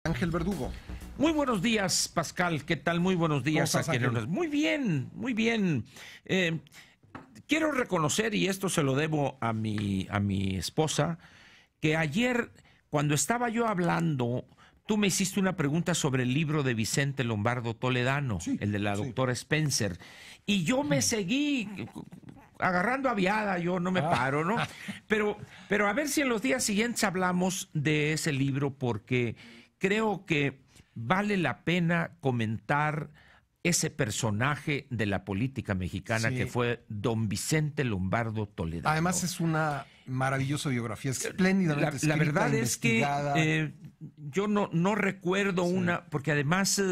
Ángel Verdugo. Muy buenos días, Pascal. ¿Qué tal? Muy buenos días. ¿Cómo estás, Ángel? Muy bien, muy bien. Quiero reconocer, y esto se lo debo a mi esposa, que ayer, cuando estaba yo hablando, tú me hiciste una pregunta sobre el libro de Vicente Lombardo Toledano, Sí, el de la sí. doctora Spencer, y yo me seguí agarrando aviada, yo no me paro, ¿no? Pero a ver si en los días siguientes hablamos de ese libro, porque creo que vale la pena comentar ese personaje de la política mexicana Sí. que fue don Vicente Lombardo Toledano. Además es una maravillosa biografía, espléndidamente La escrita, verdad es que investigada. yo no recuerdo una, porque además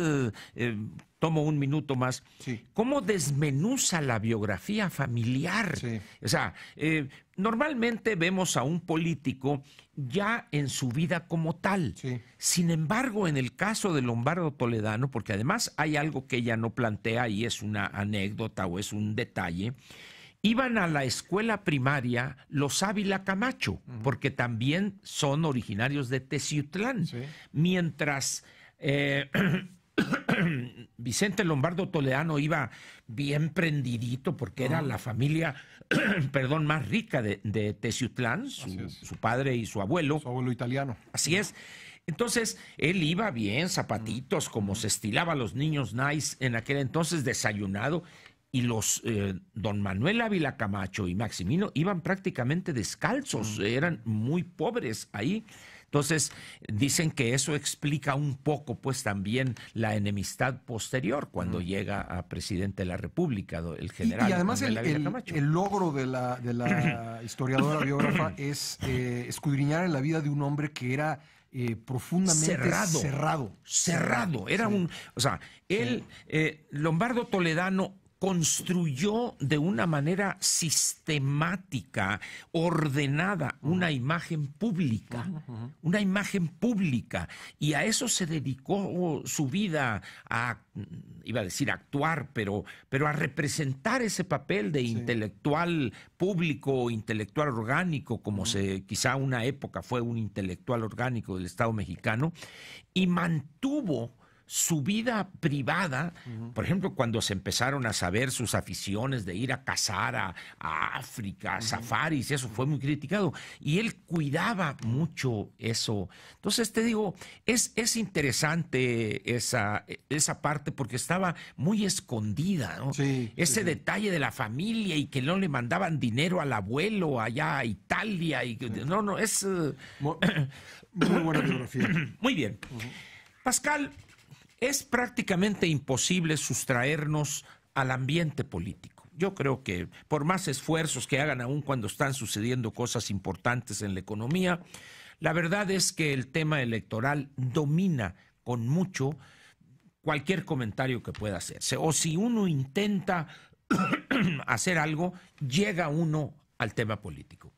tomo un minuto más, Sí. cómo desmenuza la biografía familiar. Sí. O sea, normalmente vemos a un político ya en su vida como tal. Sí. Sin embargo, en el caso de Lombardo Toledano, porque además hay algo que ella no plantea y es una anécdota o es un detalle, iban a la escuela primaria los Ávila Camacho, porque también son originarios de Teciutlán. Sí. Mientras Vicente Lombardo Toledano iba bien prendidito, porque era la familia, perdón, más rica de Teciutlán, su padre y su abuelo. Su abuelo italiano. Así es. Entonces, él iba bien, zapatitos, como se estilaba a los niños nice en aquel entonces, desayunado, y los don Manuel Ávila Camacho y Maximino iban prácticamente descalzos, eran muy pobres ahí. Entonces, dicen que eso explica un poco, pues, también la enemistad posterior cuando llega a presidente de la República, el general Y además Manuel Ávila Camacho. el logro de la historiadora biógrafa es escudriñar en la vida de un hombre que era profundamente cerrado. Era un, o sea, él, Lombardo Toledano, construyó de una manera sistemática, ordenada, una imagen pública, y a eso se dedicó su vida, iba a decir actuar, pero a representar ese papel de intelectual público, intelectual orgánico, como quizá una época fue un intelectual orgánico del Estado mexicano, y mantuvo su vida privada. Por ejemplo, cuando se empezaron a saber sus aficiones de ir a cazar a África, a safaris, eso fue muy criticado, y él cuidaba mucho eso. Entonces, te digo, es interesante esa parte, porque estaba muy escondida, ¿no? Ese detalle de la familia, y que no le mandaban dinero al abuelo allá a Italia, y no, es Muy buena biografía. muy bien. Pascal, es prácticamente imposible sustraernos al ambiente político. Yo creo que por más esfuerzos que hagan, aún cuando están sucediendo cosas importantes en la economía, la verdad es que el tema electoral domina con mucho cualquier comentario que pueda hacerse. O si uno intenta hacer algo, llega uno al tema político.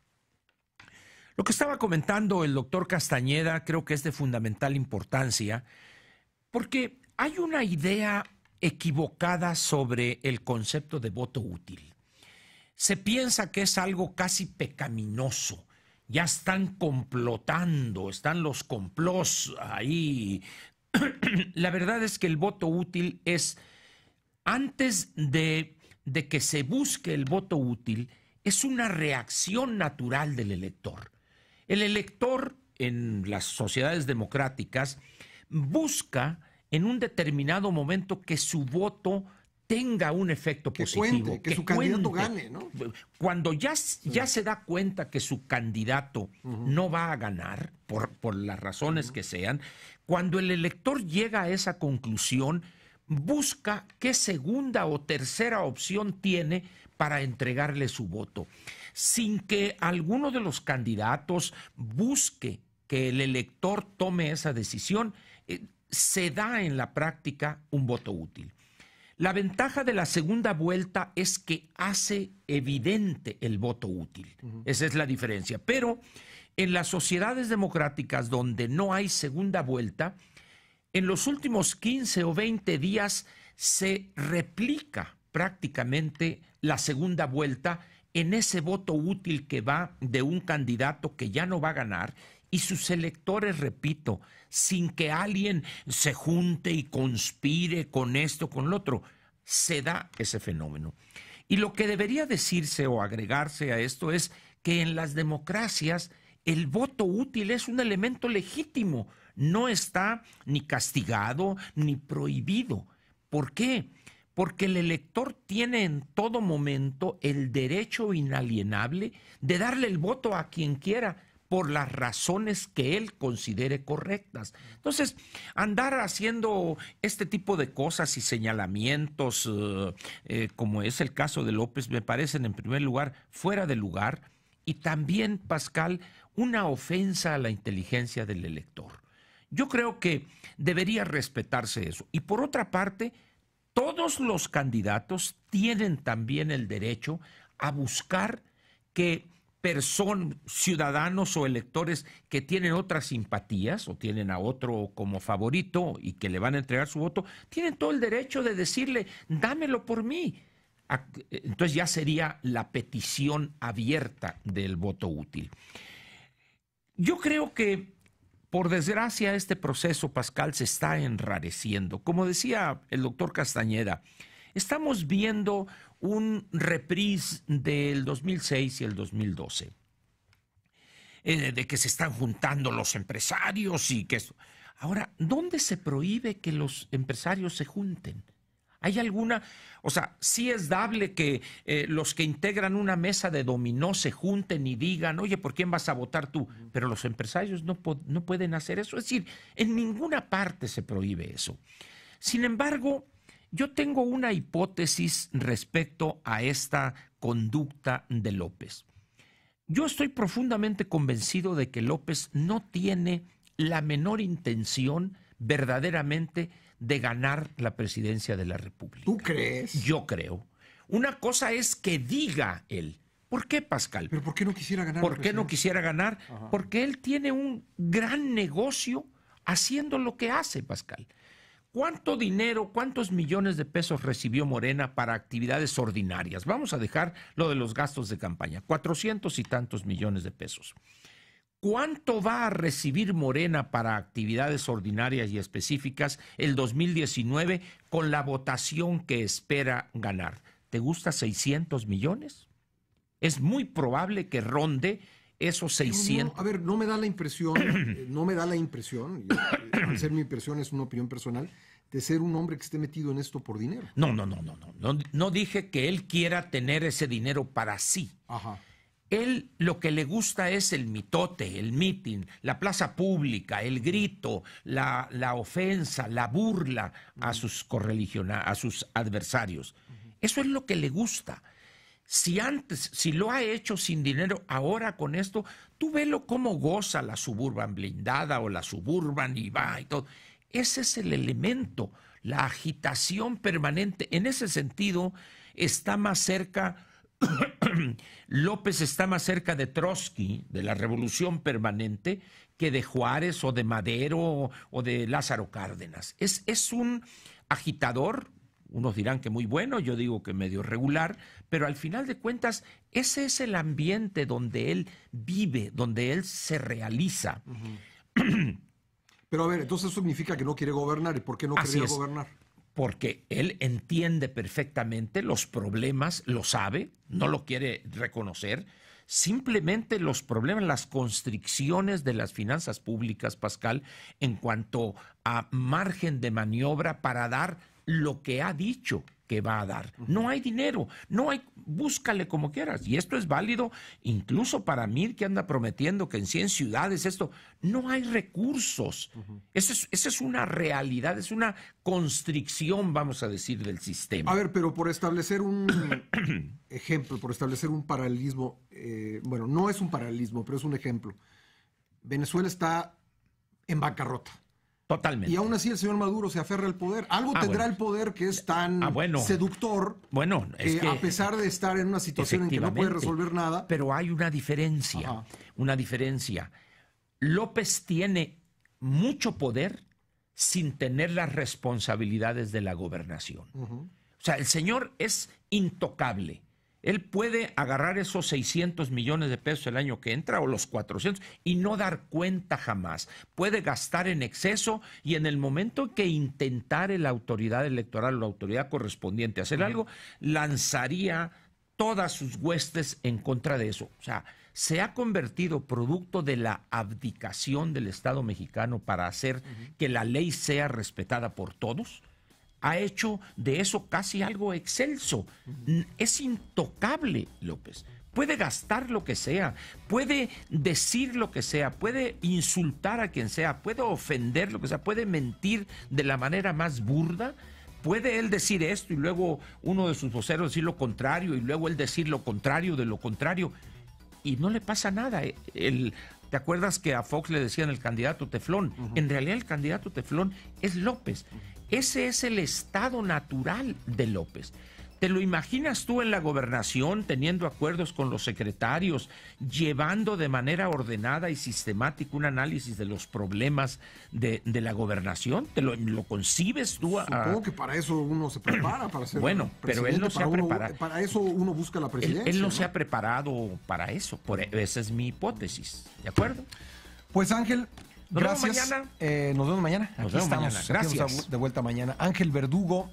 Lo que estaba comentando el doctor Castañeda creo que es de fundamental importancia, porque hay una idea equivocada sobre el concepto de voto útil. Se piensa que es algo casi pecaminoso. Ya están complotando, están los complots ahí. La verdad es que el voto útil es, antes de que se busque el voto útil, es una reacción natural del elector. El elector en las sociedades democráticas busca en un determinado momento que su voto tenga un efecto positivo. Que su candidato gane, ¿no? Cuando ya se da cuenta que su candidato no va a ganar, por las razones que sean, cuando el elector llega a esa conclusión, busca qué segunda o tercera opción tiene para entregarle su voto, sin que alguno de los candidatos busque que el elector tome esa decisión. Se da en la práctica un voto útil. La ventaja de la segunda vuelta es que hace evidente el voto útil. Esa es la diferencia. Pero en las sociedades democráticas donde no hay segunda vuelta, en los últimos 15 o 20 días se replica prácticamente la segunda vuelta en ese voto útil que va de un candidato que ya no va a ganar y sus electores, repito, sin que alguien se junte y conspire con esto, con lo otro, se da ese fenómeno. Y lo que debería decirse o agregarse a esto es que en las democracias el voto útil es un elemento legítimo, no está ni castigado ni prohibido. ¿Por qué? Porque el elector tiene en todo momento el derecho inalienable de darle el voto a quien quiera por las razones que él considere correctas. Entonces, andar haciendo este tipo de cosas y señalamientos, como es el caso de López, me parecen en primer lugar fuera de lugar y también, Pascal, una ofensa a la inteligencia del elector. Yo creo que debería respetarse eso. Y por otra parte, todos los candidatos tienen también el derecho a buscar que ciudadanos o electores que tienen otras simpatías o tienen a otro como favorito y que le van a entregar su voto, tienen todo el derecho de decirle, dámelo por mí. Entonces ya sería la petición abierta del voto útil. Yo creo que, por desgracia, este proceso, Pascal, se está enrareciendo. Como decía el doctor Castañeda, estamos viendo un reprise del 2006 y el 2012, de que se están juntando los empresarios y que eso. Ahora, ¿dónde se prohíbe que los empresarios se junten? ¿Hay alguna? O sea, sí es dable que los que integran una mesa de dominó se junten y digan, oye, ¿por quién vas a votar tú? Pero los empresarios no pueden hacer eso. Es decir, en ninguna parte se prohíbe eso. Sin embargo, yo tengo una hipótesis respecto a esta conducta de López. Yo estoy profundamente convencido de que López no tiene la menor intención verdaderamente de ganar la presidencia de la República. ¿Tú crees? Yo creo. Una cosa es que diga él. ¿Por qué, Pascal? ¿Pero por qué no quisiera ganar? ¿Por qué no quisiera ganar? Ajá. Porque él tiene un gran negocio haciendo lo que hace, Pascal. ¿Cuánto dinero, cuántos millones de pesos recibió Morena para actividades ordinarias? Vamos a dejar lo de los gastos de campaña, 400 y tantos millones de pesos. ¿Cuánto va a recibir Morena para actividades ordinarias y específicas el 2019 con la votación que espera ganar? ¿Te gusta 600 millones? Es muy probable que ronde esos 600. No, a ver, no me da la impresión, al ser mi impresión es una opinión personal, de ser un hombre que esté metido en esto por dinero. No dije que él quiera tener ese dinero para sí. Ajá. Él lo que le gusta es el mitote, el mitin, la plaza pública, el grito, la ofensa, la burla a sus a sus adversarios. Eso es lo que le gusta. Si lo ha hecho sin dinero, ahora con esto, tú velo cómo goza la Suburban blindada o la Suburban y va y todo. Ese es el elemento, la agitación permanente. En ese sentido, está más cerca, López está más cerca de Trotsky, de la revolución permanente, que de Juárez o de Madero o de Lázaro Cárdenas. Es un agitador. Unos dirán que muy bueno, yo digo que medio regular, pero al final de cuentas ese es el ambiente donde él vive, donde él se realiza. Pero a ver, entonces eso significa que no quiere gobernar. ¿Y por qué no quería gobernar? Porque él entiende perfectamente los problemas, lo sabe, no lo quiere reconocer. Simplemente los problemas, las constricciones de las finanzas públicas, Pascal, en cuanto a margen de maniobra para dar lo que ha dicho que va a dar. No hay dinero, no hay, búscale como quieras. Y esto es válido incluso para Mir, que anda prometiendo que en 100 ciudades esto, no hay recursos. Esa es una realidad, es una constricción, vamos a decir, del sistema. A ver, pero por establecer un ejemplo, por establecer un paralelismo, bueno, no es un paralelismo, pero es un ejemplo. Venezuela está en bancarrota. Totalmente. Y aún así el señor Maduro se aferra al poder. Algo tendrá el poder que es tan seductor que a pesar de estar en una situación en que no puede resolver nada. Pero hay una diferencia, López tiene mucho poder sin tener las responsabilidades de la gobernación. O sea, el señor es intocable. Él puede agarrar esos 600 millones de pesos el año que entra o los 400 y no dar cuenta jamás. Puede gastar en exceso y en el momento que intentare la autoridad electoral o la autoridad correspondiente hacer algo, lanzaría todas sus huestes en contra de eso. O sea, se ha convertido, producto de la abdicación del Estado mexicano para hacer que la ley sea respetada por todos, ha hecho de eso casi algo excelso. Es intocable, López. Puede gastar lo que sea, puede decir lo que sea, puede insultar a quien sea, puede ofender lo que sea, puede mentir de la manera más burda. Puede él decir esto y luego uno de sus voceros decir lo contrario y luego él decir lo contrario de lo contrario. Y no le pasa nada. ¿Te acuerdas que a Fox le decían el candidato teflón? En realidad el candidato teflón es López. Ese es el estado natural de López. ¿Te lo imaginas tú en la gobernación teniendo acuerdos con los secretarios, llevando de manera ordenada y sistemática un análisis de los problemas de la gobernación? ¿Te lo concibes tú? Supongo que para eso uno se prepara, para ser bueno, pero él no se ha preparado. Para eso uno busca la presidencia. Él no se ha preparado para eso. Esa es mi hipótesis. ¿De acuerdo? Pues Ángel, gracias. Nos vemos mañana. Nos vemos mañana. Nos vemos mañana. Gracias. Aquí estamos de vuelta mañana. Ángel Verdugo.